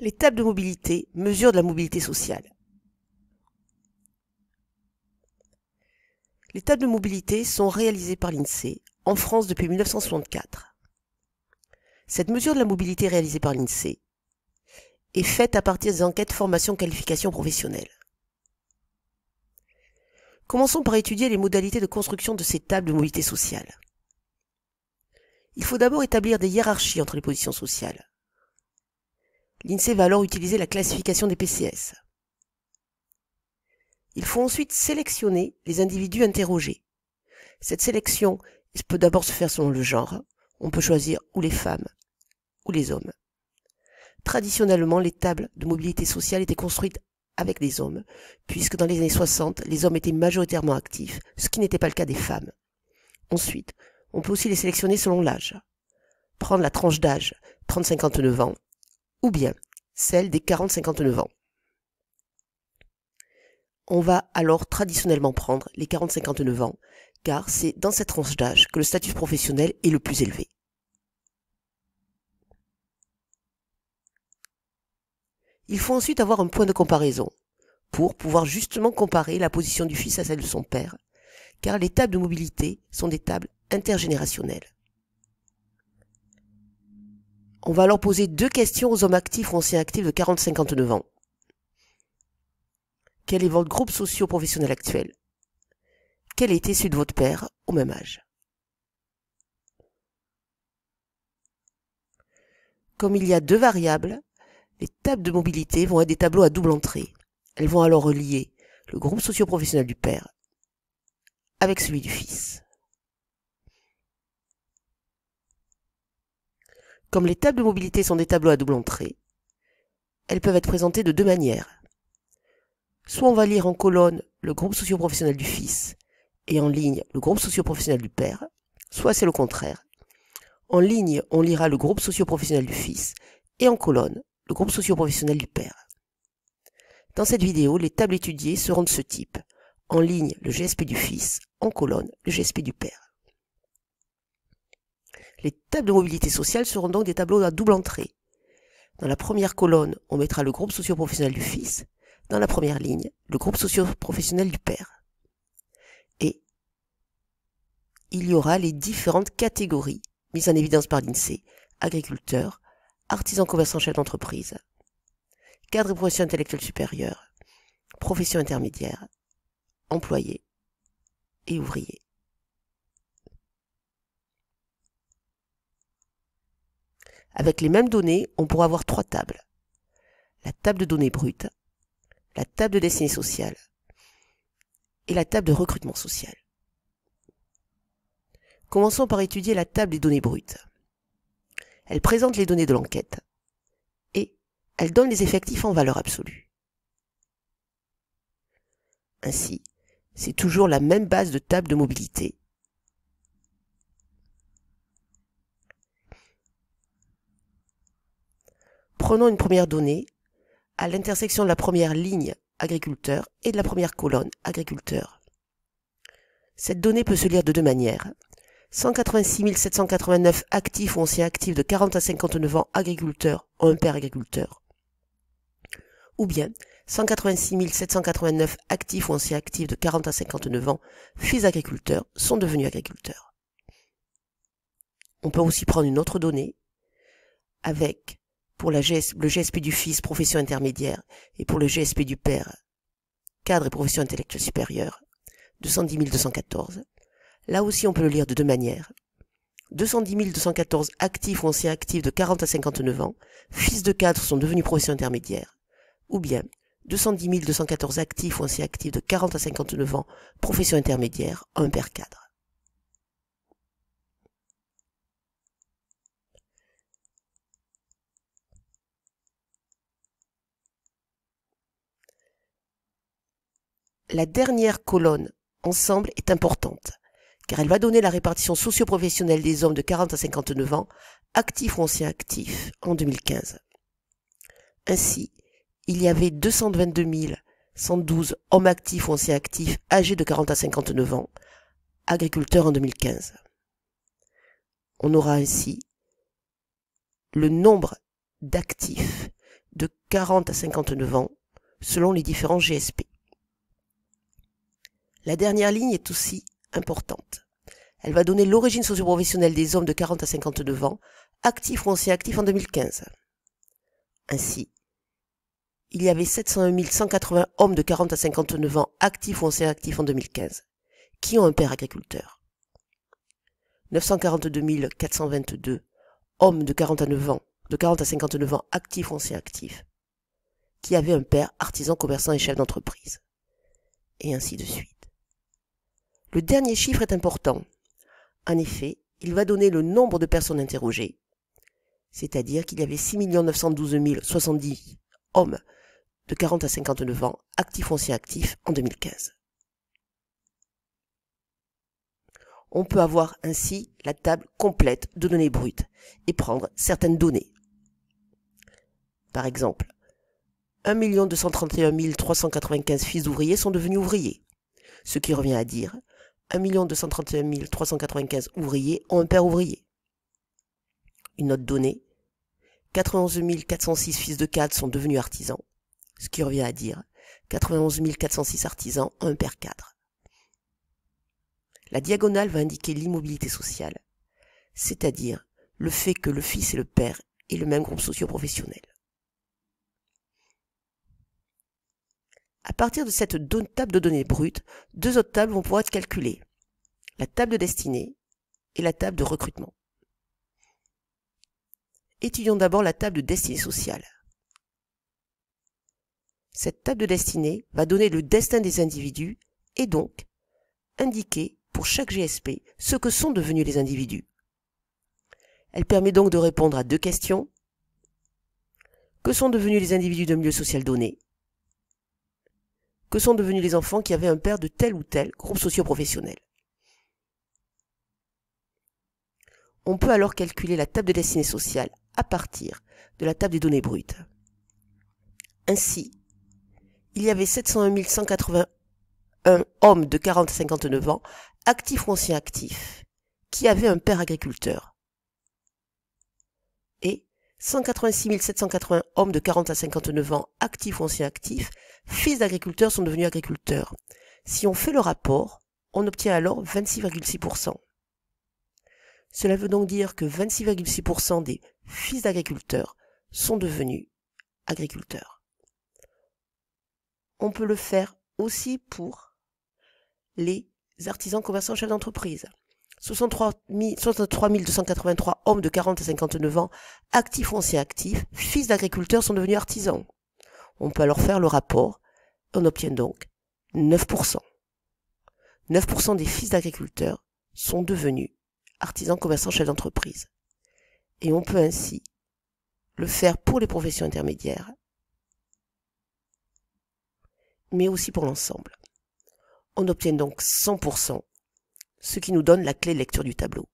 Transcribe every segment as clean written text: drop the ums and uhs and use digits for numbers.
Les tables de mobilité mesurent de la mobilité sociale. Les tables de mobilité sont réalisées par l'INSEE en France depuis 1964. Cette mesure de la mobilité réalisée par l'INSEE est faite à partir des enquêtes formation-qualification professionnelle. Commençons par étudier les modalités de construction de ces tables de mobilité sociale. Il faut d'abord établir des hiérarchies entre les positions sociales. L'INSEE va alors utiliser la classification des PCS. Il faut ensuite sélectionner les individus interrogés. Cette sélection peut d'abord se faire selon le genre. On peut choisir ou les femmes ou les hommes. Traditionnellement, les tables de mobilité sociale étaient construites avec des hommes, puisque dans les années 60, les hommes étaient majoritairement actifs, ce qui n'était pas le cas des femmes. Ensuite, on peut aussi les sélectionner selon l'âge. Prendre la tranche d'âge 30-59 ans, ou bien celle des 40-59 ans. On va alors traditionnellement prendre les 40-59 ans, car c'est dans cette tranche d'âge que le statut professionnel est le plus élevé. Il faut ensuite avoir un point de comparaison, pour pouvoir justement comparer la position du fils à celle de son père, car les tables de mobilité sont des tables intergénérationnelles. On va alors poser deux questions aux hommes actifs ou anciens actifs de 40-59 ans. Quel est votre groupe socio-professionnel actuel? Quel était celui de votre père au même âge? Comme il y a deux variables, les tables de mobilité vont être des tableaux à double entrée. Elles vont alors relier le groupe socio-professionnel du père avec celui du fils. Comme les tables de mobilité sont des tableaux à double entrée, elles peuvent être présentées de deux manières. Soit on va lire en colonne le groupe socio-professionnel du fils et en ligne le groupe socio-professionnel du père, soit c'est le contraire. En ligne, on lira le groupe socio-professionnel du fils et en colonne le groupe socio-professionnel du père. Dans cette vidéo, les tables étudiées seront de ce type. En ligne, le GSP du fils, en colonne, le GSP du père. Les tables de mobilité sociale seront donc des tableaux à double entrée. Dans la première colonne, on mettra le groupe socio-professionnel du fils. Dans la première ligne, le groupe socio-professionnel du père. Et il y aura les différentes catégories mises en évidence par l'INSEE. Agriculteurs, artisans commerçants chefs d'entreprise, cadre et profession intellectuelle supérieure, profession intermédiaire, employés et ouvriers. Avec les mêmes données, on pourra avoir trois tables. La table de données brutes, la table de destinée sociale et la table de recrutement social. Commençons par étudier la table des données brutes. Elle présente les données de l'enquête et elle donne les effectifs en valeur absolue. Ainsi, c'est toujours la même base de table de mobilité. Prenons une première donnée à l'intersection de la première ligne agriculteur et de la première colonne agriculteur. Cette donnée peut se lire de deux manières. 186 789 actifs ou anciens actifs de 40 à 59 ans agriculteurs ont un père agriculteur. Ou bien 186 789 actifs ou anciens actifs de 40 à 59 ans fils agriculteurs sont devenus agriculteurs. On peut aussi prendre une autre donnée avec pour le GSP du fils, profession intermédiaire, et pour le GSP du père, cadre et profession intellectuelle supérieure, 210 214. Là aussi, on peut le lire de deux manières. 210 214 actifs ou anciens actifs de 40 à 59 ans, fils de cadre sont devenus profession intermédiaire. Ou bien, 210 214 actifs ou anciens actifs de 40 à 59 ans, profession intermédiaire, ont un père cadre. La dernière colonne, ensemble, est importante, car elle va donner la répartition socio-professionnelle des hommes de 40 à 59 ans, actifs ou anciens actifs, en 2015. Ainsi, il y avait 222 112 hommes actifs ou anciens actifs âgés de 40 à 59 ans, agriculteurs en 2015. On aura ainsi le nombre d'actifs de 40 à 59 ans selon les différents GSP. La dernière ligne est aussi importante. Elle va donner l'origine socio-professionnelle des hommes de 40 à 59 ans, actifs ou anciens actifs en 2015. Ainsi, il y avait 701 180 hommes de 40 à 59 ans, actifs ou anciens actifs en 2015, qui ont un père agriculteur. 942 422 hommes de 40 à 59 ans, actifs ou anciens actifs, qui avaient un père artisan, commerçant et chef d'entreprise. Et ainsi de suite. Le dernier chiffre est important. En effet, il va donner le nombre de personnes interrogées, c'est-à-dire qu'il y avait 6 912 070 hommes de 40 à 59 ans, actifs ou anciens actifs en 2015. On peut avoir ainsi la table complète de données brutes et prendre certaines données. Par exemple, 1 231 395 fils d'ouvriers sont devenus ouvriers, ce qui revient à dire 1 231 395 ouvriers ont un père ouvrier. Une autre donnée, 91 406 fils de cadre sont devenus artisans, ce qui revient à dire 91 406 artisans ont un père cadre. La diagonale va indiquer l'immobilité sociale, c'est-à-dire le fait que le fils et le père aient le même groupe socio-professionnel. À partir de cette table de données brutes, deux autres tables vont pouvoir être calculées, la table de destinée et la table de recrutement. Étudions d'abord la table de destinée sociale. Cette table de destinée va donner le destin des individus et donc indiquer pour chaque GSP ce que sont devenus les individus. Elle permet donc de répondre à deux questions. Que sont devenus les individus d'un milieu social donné? Que sont devenus les enfants qui avaient un père de tel ou tel groupe socio-professionnel? On peut alors calculer la table de destinée sociale à partir de la table des données brutes. Ainsi, il y avait 701 181 hommes de 40 à 59 ans, actifs ou anciens actifs, qui avaient un père agriculteur. Et 186 780 hommes de 40 à 59 ans, actifs ou anciens actifs, fils d'agriculteurs sont devenus agriculteurs. Si on fait le rapport, on obtient alors 26,6%. Cela veut donc dire que 26,6% des fils d'agriculteurs sont devenus agriculteurs. On peut le faire aussi pour les artisans, commerçants, chefs d'entreprise. 63 283 hommes de 40 à 59 ans, actifs ou anciens actifs, fils d'agriculteurs sont devenus artisans. On peut alors faire le rapport, on obtient donc 9%. 9% des fils d'agriculteurs sont devenus artisans, commerçants, chefs d'entreprise. Et on peut ainsi le faire pour les professions intermédiaires, mais aussi pour l'ensemble. On obtient donc 100%, ce qui nous donne la clé de lecture du tableau.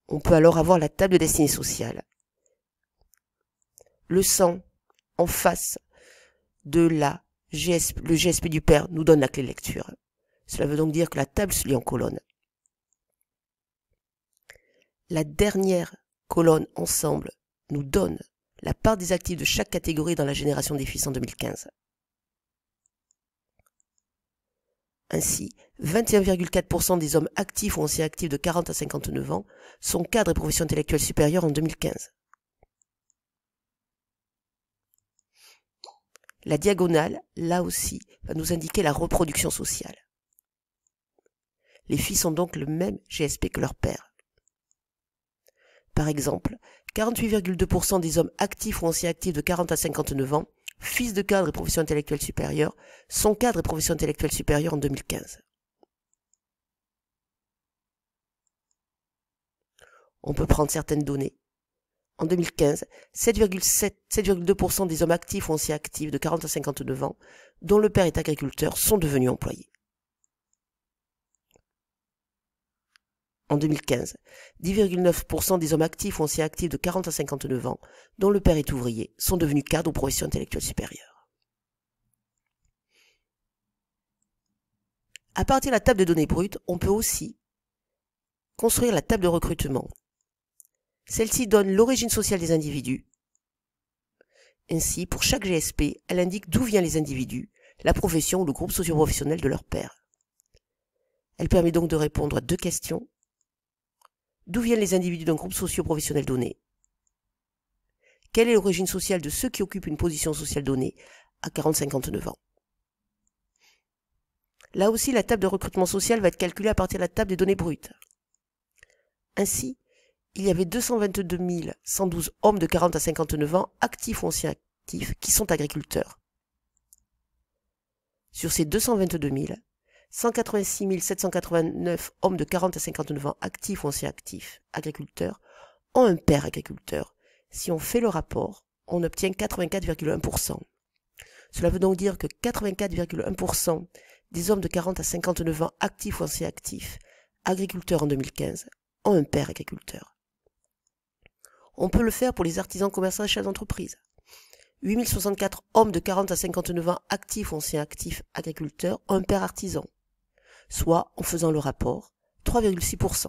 On peut alors avoir la table de destinée sociale. Le 100 en face de le GSP du père nous donne la clé de lecture. Cela veut donc dire que la table se lit en colonnes. La dernière colonne ensemble nous donne la part des actifs de chaque catégorie dans la génération des fils en 2015. Ainsi, 21,4% des hommes actifs ou anciens actifs de 40 à 59 ans sont cadres et professions intellectuelles supérieures en 2015. La diagonale, là aussi, va nous indiquer la reproduction sociale. Les fils ont donc le même GSP que leur père. Par exemple, 48,2% des hommes actifs ou anciens actifs de 40 à 59 ans, fils de cadres et professions intellectuelles supérieures, sont cadres et professions intellectuelles supérieures en 2015. On peut prendre certaines données. En 2015, 7,2% des hommes actifs ou anciens actifs de 40 à 59 ans, dont le père est agriculteur, sont devenus employés. En 2015, 10,9% des hommes actifs ou anciens actifs de 40 à 59 ans, dont le père est ouvrier, sont devenus cadres ou professions intellectuelles supérieures. À partir de la table de données brutes, on peut aussi construire la table de recrutement. Celle-ci donne l'origine sociale des individus. Ainsi, pour chaque GSP, elle indique d'où viennent les individus, la profession ou le groupe socio-professionnel de leur père. Elle permet donc de répondre à 2 questions. D'où viennent les individus d'un groupe socio-professionnel donné? Quelle est l'origine sociale de ceux qui occupent une position sociale donnée à 40-59 ans? Là aussi, la table de recrutement social va être calculée à partir de la table des données brutes. Ainsi, il y avait 222 112 hommes de 40 à 59 ans actifs ou anciens actifs qui sont agriculteurs. Sur ces 222 000, 186 789 hommes de 40 à 59 ans actifs ou anciens actifs agriculteurs ont un père agriculteur. Si on fait le rapport, on obtient 84,1%. Cela veut donc dire que 84,1% des hommes de 40 à 59 ans actifs ou anciens actifs agriculteurs en 2015 ont un père agriculteur. On peut le faire pour les artisans, commerçants et chefs d'entreprise. 8064 hommes de 40 à 59 ans actifs ou anciens actifs agriculteurs ont un père artisan, soit, en faisant le rapport, 3,6%.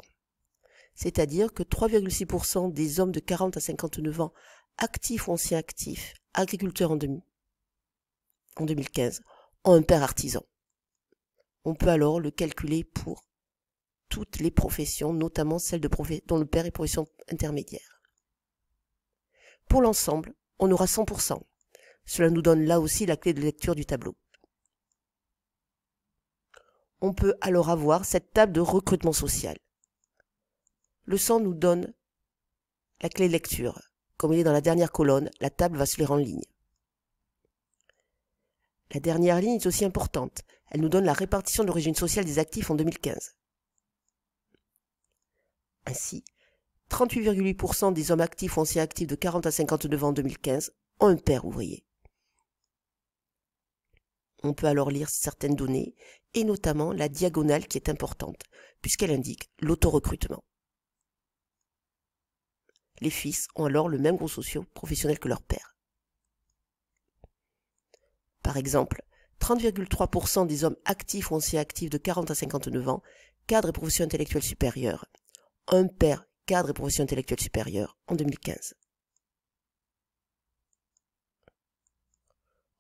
C'est-à-dire que 3,6% des hommes de 40 à 59 ans actifs ou anciens actifs agriculteurs en 2015 ont un père artisan. On peut alors le calculer pour toutes les professions, notamment celles dont le père est profession intermédiaire. Pour l'ensemble, on aura 100%. Cela nous donne là aussi la clé de lecture du tableau. On peut alors avoir cette table de recrutement social. Le 100 nous donne la clé de lecture. Comme il est dans la dernière colonne, la table va se lire en ligne. La dernière ligne est aussi importante. Elle nous donne la répartition de l'origine sociale des actifs en 2015. Ainsi, 38,8% des hommes actifs ou anciens actifs de 40 à 59 ans en 2015 ont un père ouvrier. On peut alors lire certaines données, et notamment la diagonale qui est importante, puisqu'elle indique l'autorecrutement. Les fils ont alors le même groupe socio-professionnel que leur père. Par exemple, 30,3% des hommes actifs ou anciens actifs de 40 à 59 ans, cadres et profession intellectuelle supérieure, ont un père cadre et profession intellectuelle supérieure en 2015.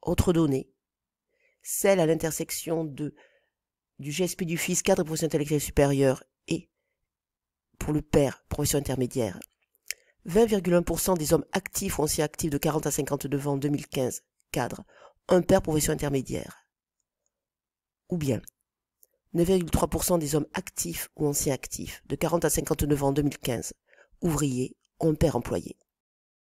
Autre donnée, celle à l'intersection du GSP du fils cadre et profession intellectuelle supérieure et, pour le père, profession intermédiaire. 20,1% des hommes actifs ou anciens actifs de 40 à 59 ans en 2015, cadres, ont un père profession intermédiaire. Ou bien, 9,3% des hommes actifs ou anciens actifs de 40 à 59 ans en 2015, ouvriers, ont un père employé.